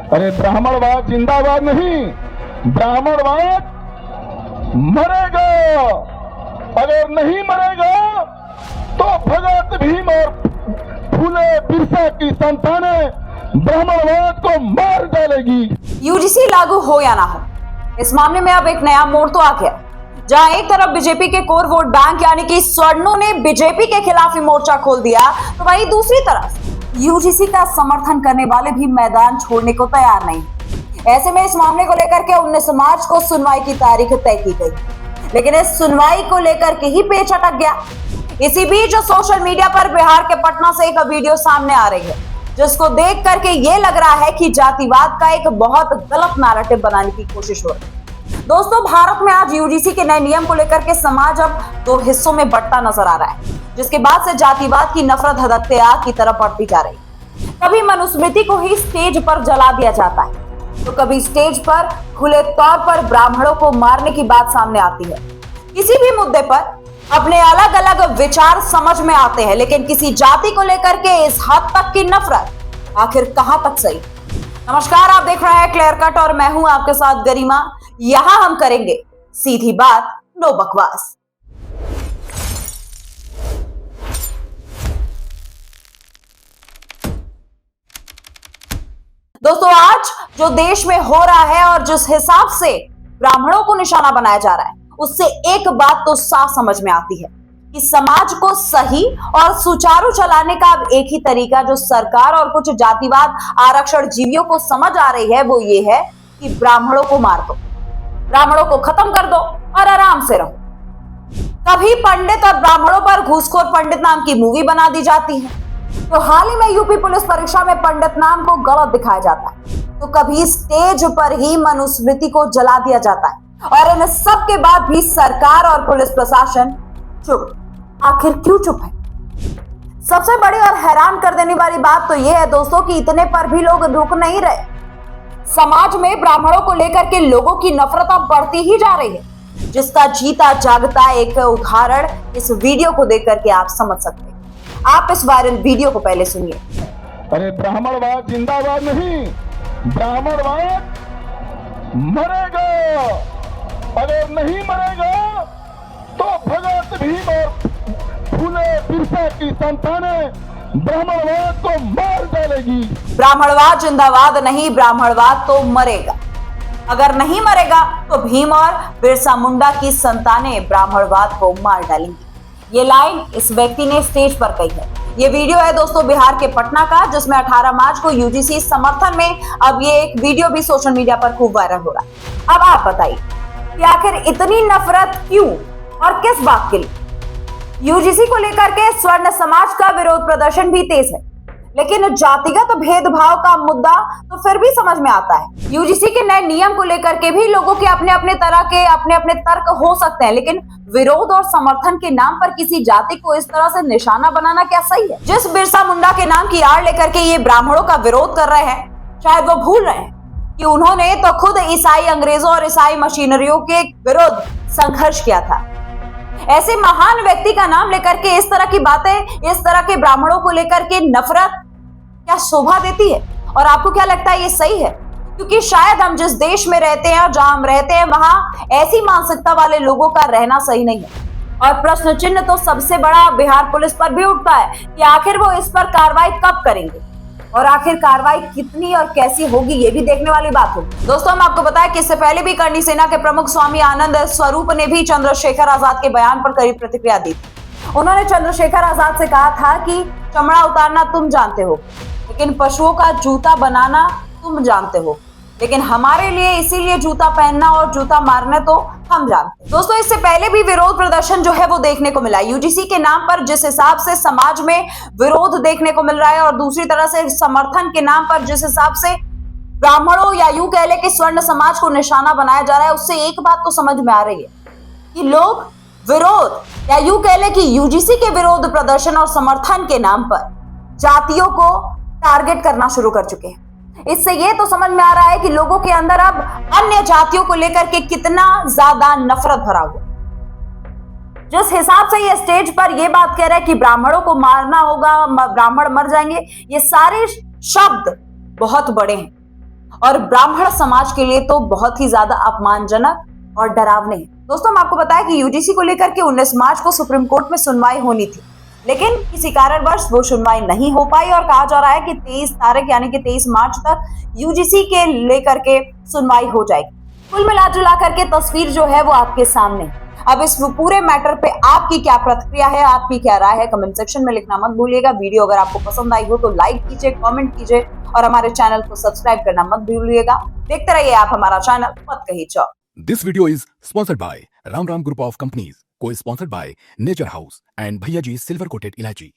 अरे ब्राह्मणवाद जिंदाबाद नहीं, ब्राह्मणवाद मरेगा। अगर नहीं मरेगा तो भगत भीम और फूले बिरसा की संतानें ब्राह्मणवाद को मार डालेगी। यूजीसी लागू हो या ना हो, इस मामले में अब एक नया मोड़ तो आ गया, जहां एक तरफ बीजेपी के कोर वोट बैंक यानी कि स्वर्णों ने बीजेपी के खिलाफ ही मोर्चा खोल दिया, तो वहीं दूसरी तरफ यूजीसी का समर्थन करने वाले भी मैदान छोड़ने को तैयार नहीं। ऐसे में इस मामले को लेकर के 19 मार्च को सुनवाई की तारीख तय की गई, लेकिन इस सुनवाई को लेकर के ही पेच अटक गया। इसी बीच सोशल मीडिया पर बिहार के पटना से एक वीडियो सामने आ रही है, जिसको देख करके ये लग रहा है कि जातिवाद का एक बहुत गलत नैरेटिव बनाने की कोशिश हो रही है। दोस्तों, भारत में आज यूजीसी के नए नियम को लेकर के समाज अब दो हिस्सों में बंटता नजर आ रहा है, जिसके बाद से जातिवाद की नफरत हदकते आग की तरफ बढ़ती जा रही है। कभी मनुस्मृति को ही स्टेज पर जला दिया जाता है, तो कभी स्टेज पर खुले तौर पर ब्राह्मणों को मारने की बात सामने आती है। किसी भी मुद्दे पर अपने अलग अलग विचार समझ में आते हैं, लेकिन किसी जाति को लेकर के इस हद तक की नफरत आखिर कहां तक सही? नमस्कार, आप देख रहे हैं क्लियर कट और मैं हूं आपके साथ गरिमा। यहां हम करेंगे सीधी बात, नो बकवास। दोस्तों, आज जो देश में हो रहा है और जिस हिसाब से ब्राह्मणों को निशाना बनाया जा रहा है, उससे एक बात तो साफ समझ में आती है कि समाज को सही और सुचारू चलाने का अब एक ही तरीका जो सरकार और कुछ जातिवाद आरक्षण जीवियों को समझ आ रही है, वो ये है कि ब्राह्मणों को मार दो, ब्राह्मणों को खत्म कर दो और आराम से रहो। कभी पंडित और ब्राह्मणों पर घूसखोर पंडित नाम की मूवी बना दी जाती है, तो हाल ही में यूपी पुलिस परीक्षा में पंडित नाम को गलत दिखाया जाता है, तो कभी स्टेज पर ही मनुस्मृति को जला दिया जाता है, और इन सब के बाद भी सरकार और पुलिस प्रशासन चुप। आखिर क्यों चुप है? सबसे बड़ी और हैरान कर देने वाली बात तो यह है दोस्तों कि इतने पर भी लोग रुक नहीं रहे। समाज में ब्राह्मणों को लेकर के लोगों की नफरत अब बढ़ती ही जा रही है, जिसका जीता जागता एक उदाहरण इस वीडियो को देख करके आप समझ सकते हैं। आप इस वायरल वीडियो को पहले सुनिए। अरे ब्राह्मणवाद जिंदाबाद नहीं, ब्राह्मणवाद मरेगा। अगर नहीं मरेगा तो भगत भीम और फूले बिरसा की संतानें ब्राह्मणवाद को मार डालेगी। ब्राह्मणवाद जिंदाबाद नहीं, ब्राह्मणवाद तो मरेगा। अगर नहीं मरेगा तो भीम और बिरसा मुंडा की संतानें ब्राह्मणवाद को मार डालेंगी। ये लाइन इस व्यक्ति ने स्टेज पर कही है। ये वीडियो है दोस्तों बिहार के पटना का, जिसमें 18 मार्च को यूजीसी समर्थन में अब ये एक वीडियो भी सोशल मीडिया पर खूब वायरल हो रहा है। अब आप बताइए कि आखिर इतनी नफरत क्यों और किस बात के लिए? यूजीसी को लेकर के स्वर्ण समाज का विरोध प्रदर्शन भी तेज है, लेकिन जातिगत भेदभाव का मुद्दा तो फिर भी समझ में आता है। यूजीसी के नए नियम को लेकर के भी लोगों के अपने अपने तरह के अपने अपने तर्क हो सकते हैं, लेकिन विरोध और समर्थन के नाम पर किसी जाति को इस तरह से निशाना बनाना क्या सही है? जिस बिरसा मुंडा के नाम की आड़ लेकर के ये ब्राह्मणों का विरोध कर रहे हैं, शायद वो भूल रहे हैं कि उन्होंने तो खुद ईसाई अंग्रेजों और ईसाई मशीनरियों के विरुद्ध संघर्ष किया था। ऐसे महान व्यक्ति का नाम लेकर के इस तरह की बातें, इस तरह के ब्राह्मणों को लेकर के नफरत क्या शोभा देती है? और आपको क्या लगता है ये सही है? क्योंकि शायद हम जिस देश में रहते हैं और जहां हम रहते हैं वहां ऐसी मानसिकता वाले लोगों का रहना सही नहीं है। और प्रश्न चिन्ह तो सबसे बड़ा बिहार पुलिस पर भी उठता है कि आखिर वो इस पर कार्रवाई कब करेंगे और आखिर कार्रवाई कितनी और कैसी होगी, ये भी देखने वाली बात होगी। दोस्तों, हम आपको बताएं कि इससे पहले भी करणी सेना के प्रमुख स्वामी आनंद स्वरूप ने भी चंद्रशेखर आजाद के बयान पर कड़ी प्रतिक्रिया दी। उन्होंने चंद्रशेखर आजाद से कहा था कि चमड़ा उतारना तुम जानते हो, लेकिन पशुओं का जूता बनाना तुम जानते हो, लेकिन हमारे लिए इसीलिए जूता पहनना और जूता मारने तो हम जानते हैं। दोस्तों, इससे पहले भी विरोध प्रदर्शन जो है वो देखने को मिला। यूजीसी के नाम पर जिस हिसाब से समाज में विरोध देखने को मिल रहा है और दूसरी तरह से समर्थन के नाम पर जिस हिसाब से ब्राह्मणों या यूं कह ले कि स्वर्ण समाज को निशाना बनाया जा रहा है, उससे एक बात तो समझ में आ रही है कि लोग विरोध या यूं कह ले कि यूजीसी के विरोध प्रदर्शन और समर्थन के नाम पर जातियों को टारगेट करना शुरू कर चुके हैं। इससे ये तो समझ में आ रहा है कि लोगों के अंदर अब अन्य जातियों को लेकर के कितना ज्यादा नफरत भरा हुआ। जिस हिसाब से ये स्टेज पर ये बात कह रहा है कि ब्राह्मणों को मारना होगा, ब्राह्मण मर जाएंगे, ये सारे शब्द बहुत बड़े हैं और ब्राह्मण समाज के लिए तो बहुत ही ज्यादा अपमानजनक और डरावने है। दोस्तों, हम आपको बताया कि यूजीसी को लेकर के 19 मार्च को सुप्रीम कोर्ट में सुनवाई होनी थी, लेकिन किसी कारणवश वो सुनवाई नहीं हो पाई और कहा जा रहा है कि 23 तारीख यानी कि 23 मार्च तक यूजीसी के लेकर के सुनवाई हो जाएगी। कुल मिला जुला करके तस्वीर जो है वो आपके सामने है। अब इस पूरे मैटर पे आपकी क्या प्रतिक्रिया है, आपकी क्या राय है, कमेंट सेक्शन में लिखना मत भूलिएगा। वीडियो अगर आपको पसंद आई हो तो लाइक कीजिए, कमेंट कीजिए और हमारे चैनल को सब्सक्राइब करना मत भूलिएगा। देखते रहिए आप हमारा चैनल मत कही चौक। This video is sponsored by Ram Ram Group of Companies, co-sponsored by Nature House and Bhaiya Ji Silver Coated Ilachi.